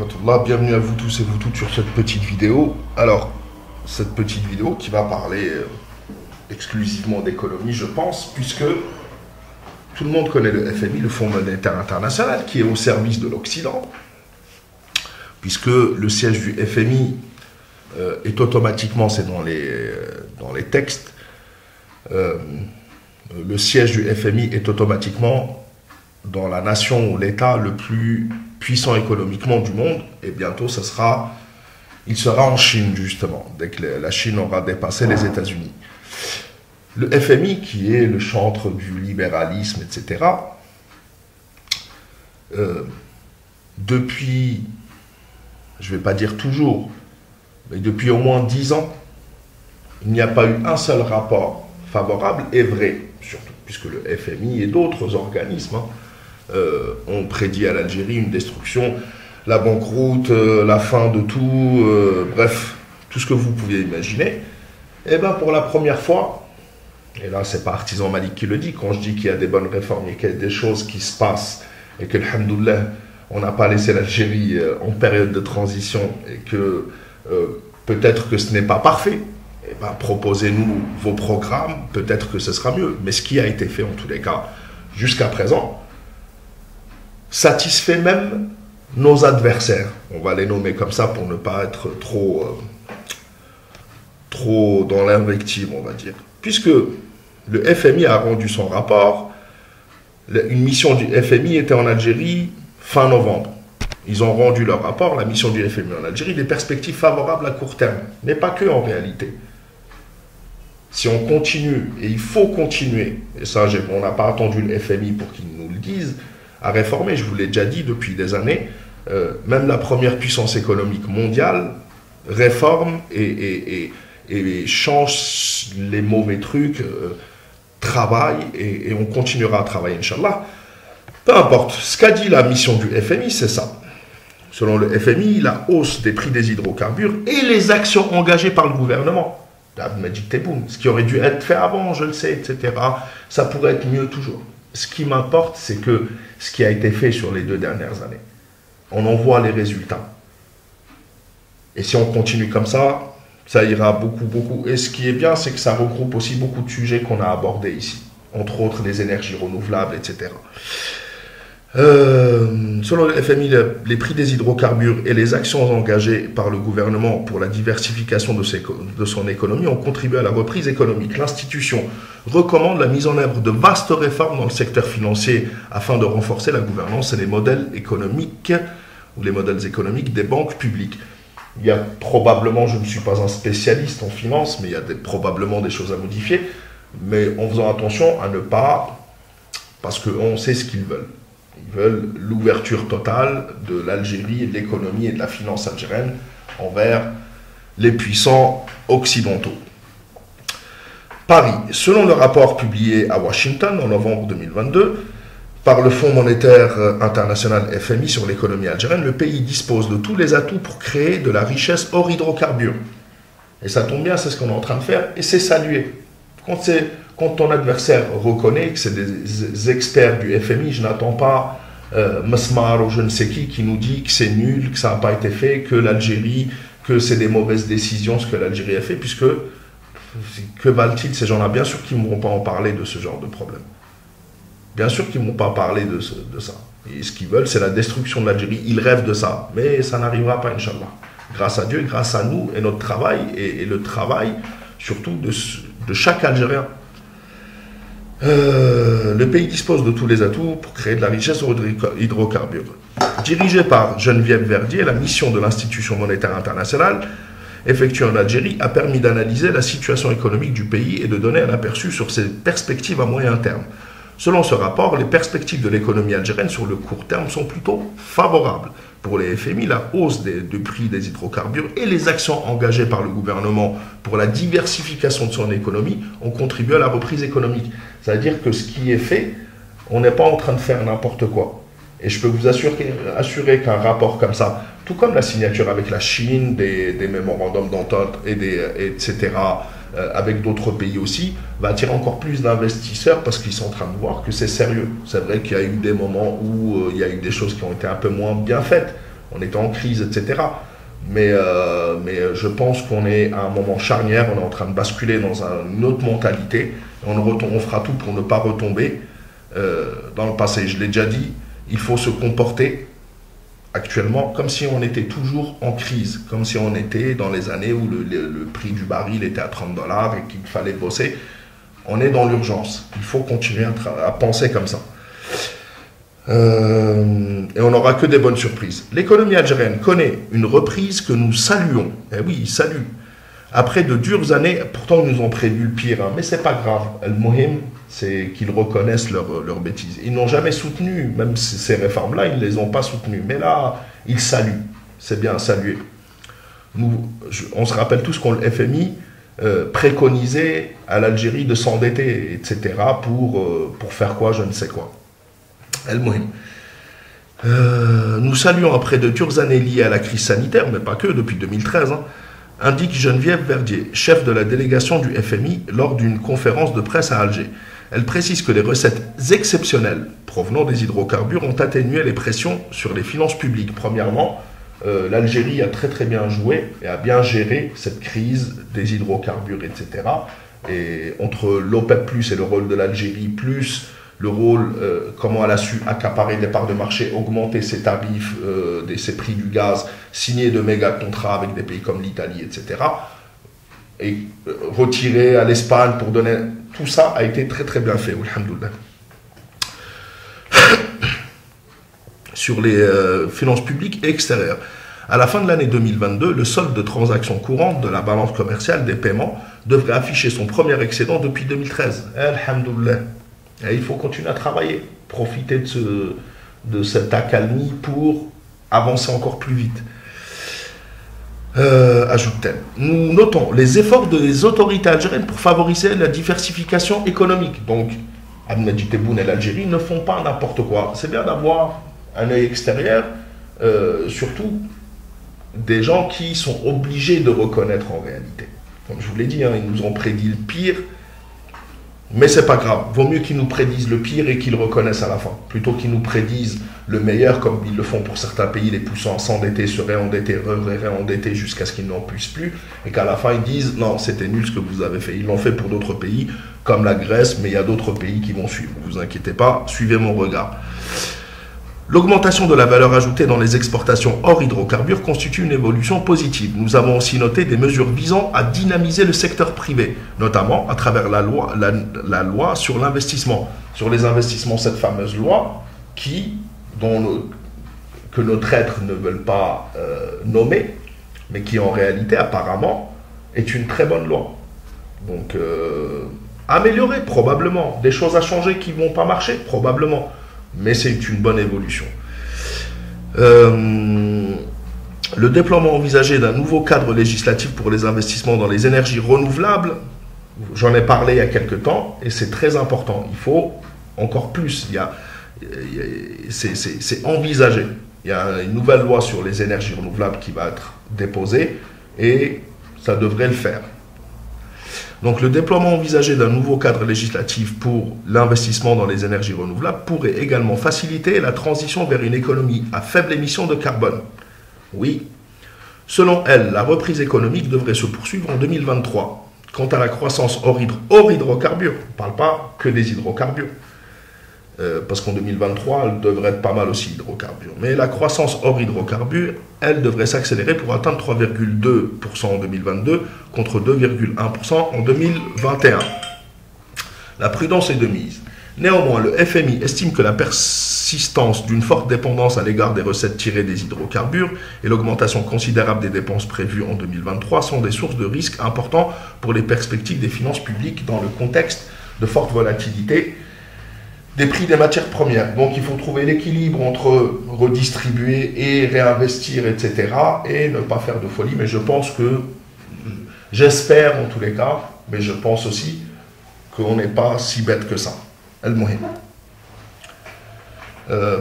Rahmatullah, bienvenue à vous tous et vous toutes sur cette petite vidéo. Alors, cette petite vidéo qui va parler exclusivement d'économie, je pense, puisque tout le monde connaît le FMI, le Fonds monétaire international, qui est au service de l'Occident, puisque le siège du FMI est automatiquement, c'est dans les textes, le siège du FMI est automatiquement dans la nation ou l'État le plus puissant économiquement du monde, et bientôt il sera en Chine justement, dès que la Chine aura dépassé les États-Unis. Le FMI, qui est le chantre du libéralisme, etc., depuis, je ne vais pas dire toujours, mais depuis au moins 10 ans, il n'y a pas eu un seul rapport favorable et vrai, surtout, puisque le FMI et d'autres organismes ont prédit à l'Algérie une destruction, la banqueroute, la fin de tout, bref, tout ce que vous pouviez imaginer. Et bien pour la première fois, et là c'est pas Artisan Malik qui le dit, quand je dis qu'il y a des bonnes réformes et qu'il y a des choses qui se passent, et que, alhamdoulilah, on n'a pas laissé l'Algérie en période de transition, et que peut-être que ce n'est pas parfait, et ben proposez-nous vos programmes, peut-être que ce sera mieux. Mais ce qui a été fait en tous les cas, jusqu'à présent, satisfait même nos adversaires. On va les nommer comme ça pour ne pas être trop dans l'invective, on va dire. Puisque le FMI a rendu son rapport, une mission du FMI était en Algérie fin novembre. Ils ont rendu leur rapport, la mission du FMI en Algérie, des perspectives favorables à court terme. Mais pas que en réalité. Si on continue, et il faut continuer, et ça on n'a pas attendu le FMI pour qu'ils nous le disent, à réformer, je vous l'ai déjà dit depuis des années, même la première puissance économique mondiale réforme et change les mauvais trucs, travaille, et on continuera à travailler, Inch'Allah. Peu importe, ce qu'a dit la mission du FMI, c'est ça. Selon le FMI, la hausse des prix des hydrocarbures et les actions engagées par le gouvernement, ce qui aurait dû être fait avant, je le sais, etc., ça pourrait être mieux toujours. Ce qui m'importe, c'est que ce qui a été fait sur les 2 dernières années, on en voit les résultats. Et si on continue comme ça ira beaucoup, beaucoup. Et ce qui est bien, c'est que ça regroupe aussi beaucoup de sujets qu'on a abordés ici. Entre autres, les énergies renouvelables, etc. Selon le FMI, les prix des hydrocarbures et les actions engagées par le gouvernement pour la diversification de son économie ont contribué à la reprise économique. L'institution recommande la mise en œuvre de vastes réformes dans le secteur financier afin de renforcer la gouvernance et les modèles économiques des banques publiques. Il y a probablement, je ne suis pas un spécialiste en finance, mais il y a probablement des choses à modifier, mais en faisant attention à ne pas, parce qu'on sait ce qu'ils veulent. Ils veulent l'ouverture totale de l'Algérie, de l'économie et de la finance algérienne envers les puissants occidentaux. Paris, selon le rapport publié à Washington en novembre 2022 par le Fonds monétaire international FMI sur l'économie algérienne, le pays dispose de tous les atouts pour créer de la richesse hors hydrocarbures. Et ça tombe bien, c'est ce qu'on est en train de faire, et c'est salué. Quand ton adversaire reconnaît que c'est des experts du FMI, je n'attends pas Masmar ou je ne sais qui nous dit que c'est nul, que ça n'a pas été fait, que l'Algérie, que c'est des mauvaises décisions ce que l'Algérie a fait, puisque que valent-ils ces gens-là? Bien sûr qu'ils ne vont pas en parler de ce genre de problème. Bien sûr qu'ils ne vont pas parler de ça. Et ce qu'ils veulent, c'est la destruction de l'Algérie. Ils rêvent de ça, mais ça n'arrivera pas, Inch'Allah. Grâce à Dieu, grâce à nous et notre travail, et le travail surtout de chaque Algérien. Le pays dispose de tous les atouts pour créer de la richesse aux hydrocarbures. Dirigée par Geneviève Verdier, la mission de l'Institution monétaire internationale effectuée en Algérie a permis d'analyser la situation économique du pays et de donner un aperçu sur ses perspectives à moyen terme. Selon ce rapport, les perspectives de l'économie algérienne sur le court terme sont plutôt favorables. Pour les FMI, la hausse du prix des hydrocarbures et les actions engagées par le gouvernement pour la diversification de son économie ont contribué à la reprise économique. C'est-à-dire que ce qui est fait, on n'est pas en train de faire n'importe quoi. Et je peux vous assurer qu'un rapport comme ça, tout comme la signature avec la Chine, des mémorandums d'entente, etc., avec d'autres pays aussi, va attirer encore plus d'investisseurs parce qu'ils sont en train de voir que c'est sérieux. C'est vrai qu'il y a eu des moments où il y a eu des choses qui ont été un peu moins bien faites, on était en crise, etc. Mais je pense qu'on est à un moment charnière, on est en train de basculer dans une autre mentalité. On fera tout pour ne pas retomber dans le passé. Je l'ai déjà dit, il faut se comporter actuellement comme si on était toujours en crise, comme si on était dans les années où le prix du baril était à 30 dollars et qu'il fallait bosser. On est dans l'urgence. Il faut continuer à penser comme ça. Et on n'aura que des bonnes surprises. L'économie algérienne connaît une reprise que nous saluons. Eh oui, ils saluent. Après de dures années, pourtant ils nous ont prévu le pire, hein, mais c'est pas grave. Le mohim, c'est qu'ils reconnaissent leurs bêtises. Ils n'ont jamais soutenu, même ces réformes-là, ils ne les ont pas soutenues. Mais là, ils saluent. C'est bien saluer. On se rappelle tous qu'on le FMI préconisait à l'Algérie de s'endetter, etc. pour faire quoi, je ne sais quoi. El Mohim. Nous saluons après de dures années liées à la crise sanitaire, mais pas que, depuis 2013, indique Geneviève Verdier, chef de la délégation du FMI, lors d'une conférence de presse à Alger. Elle précise que les recettes exceptionnelles provenant des hydrocarbures ont atténué les pressions sur les finances publiques. Premièrement, l'Algérie a très très bien joué et a bien géré cette crise des hydrocarbures, etc. Et entre l'OPEP+, et le rôle de l'Algérie, plus le rôle, comment elle a su accaparer des parts de marché, augmenter ses tarifs, ses prix du gaz, signer de méga contrats avec des pays comme l'Italie, etc. Et retirer à l'Espagne pour donner... Tout ça a été très très bien fait, alhamdoulilah. Sur les finances publiques et extérieures. À la fin de l'année 2022, le solde de transactions courantes de la balance commerciale des paiements devrait afficher son premier excédent depuis 2013. Alhamdoulilah. Et il faut continuer à travailler, profiter de cette accalmie pour avancer encore plus vite. Ajoute-t-elle. Nous notons les efforts des autorités algériennes pour favoriser la diversification économique. Donc, Abdelmajid Tebboune et l'Algérie ne font pas n'importe quoi. C'est bien d'avoir un œil extérieur, surtout des gens qui sont obligés de reconnaître en réalité. Comme je vous l'ai dit, ils nous ont prédit le pire. Mais c'est pas grave, vaut mieux qu'ils nous prédisent le pire et qu'ils le reconnaissent à la fin, plutôt qu'ils nous prédisent le meilleur, comme ils le font pour certains pays, les poussant à s'endetter, se réendetter, réendetter jusqu'à ce qu'ils n'en puissent plus, et qu'à la fin ils disent non, c'était nul ce que vous avez fait. Ils l'ont fait pour d'autres pays, comme la Grèce, mais il y a d'autres pays qui vont suivre. Ne vous inquiétez pas, suivez mon regard. L'augmentation de la valeur ajoutée dans les exportations hors hydrocarbures constitue une évolution positive. Nous avons aussi noté des mesures visant à dynamiser le secteur privé, notamment à travers la loi sur l'investissement. Sur les investissements, cette fameuse loi que nos traîtres ne veulent pas nommer, mais qui en réalité apparemment est une très bonne loi. Donc, améliorée probablement, des choses à changer qui ne vont pas marcher probablement. Mais c'est une bonne évolution. Le déploiement envisagé d'un nouveau cadre législatif pour les investissements dans les énergies renouvelables, j'en ai parlé il y a quelques temps, et c'est très important. Il faut encore plus. C'est envisagé. Il y a une nouvelle loi sur les énergies renouvelables qui va être déposée, et ça devrait le faire. Donc le déploiement envisagé d'un nouveau cadre législatif pour l'investissement dans les énergies renouvelables pourrait également faciliter la transition vers une économie à faible émission de carbone. Oui, selon elle, la reprise économique devrait se poursuivre en 2023. Quant à la croissance hors hydrocarbures, on ne parle pas que des hydrocarbures, parce qu'en 2023, elle devrait être pas mal aussi hydrocarbures. Mais la croissance hors hydrocarbures, elle devrait s'accélérer pour atteindre 3,2% en 2022 contre 2,1% en 2021. La prudence est de mise. Néanmoins, le FMI estime que la persistance d'une forte dépendance à l'égard des recettes tirées des hydrocarbures et l'augmentation considérable des dépenses prévues en 2023 sont des sources de risques importants pour les perspectives des finances publiques dans le contexte de forte volatilité des prix des matières premières. Donc il faut trouver l'équilibre entre redistribuer et réinvestir, etc. et ne pas faire de folie. Mais je pense que, j'espère en tous les cas, mais je pense aussi qu'on n'est pas si bête que ça.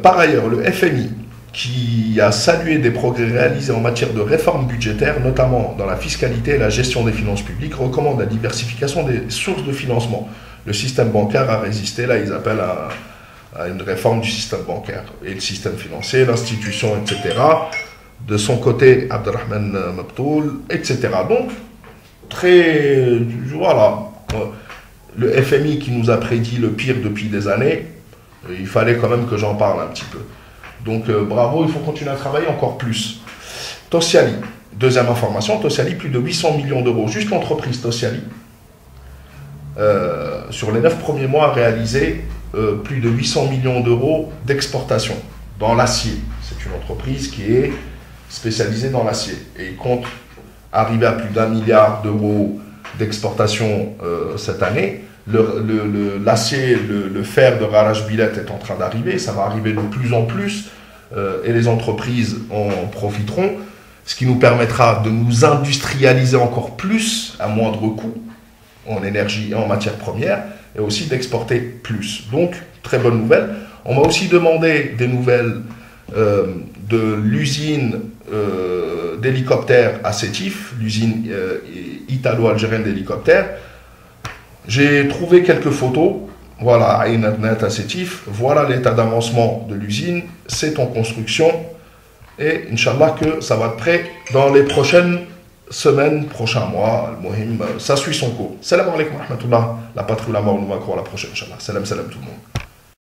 Par ailleurs, le FMI, qui a salué des progrès réalisés en matière de réforme budgétaire, notamment dans la fiscalité et la gestion des finances publiques, recommande la diversification des sources de financement. Le système bancaire a résisté, là ils appellent à une réforme du système bancaire et le système financier, l'institution, etc. De son côté, Abdelrahman Mabtoul, etc. Donc, très. Voilà. Le FMI qui nous a prédit le pire depuis des années, il fallait quand même que j'en parle un petit peu. Donc, bravo, il faut continuer à travailler encore plus. Tosyali, deuxième information, Tosyali, plus de 800 millions d'euros. Juste l'entreprise Tosyali, sur les 9 premiers mois, a réalisé plus de 800 millions d'euros d'exportation dans l'acier. C'est une entreprise qui est spécialisée dans l'acier et compte arriver à plus d'1 milliard d'euros d'exportation cette année. L'acier, le fer de Garage Billet est en train d'arriver, ça va arriver de plus en plus et les entreprises en profiteront, ce qui nous permettra de nous industrialiser encore plus à moindre coût en énergie et en matières premières et aussi d'exporter plus. Donc, très bonne nouvelle. On m'a aussi demandé des nouvelles de l'usine d'hélicoptères à Sétif, l'usine italo-algérienne d'hélicoptères. J'ai trouvé quelques photos. Voilà, Aynadnet à Sétif. Voilà l'état d'avancement de l'usine. C'est en construction. Et Inch'Allah que ça va être prêt dans les prochaines semaines, prochains mois. Ça suit son cours. Salam alaikum wa rahmatullah. La patrie, la mort, nous va croire la prochaine, Inch'Allah. Salam, salam tout le monde.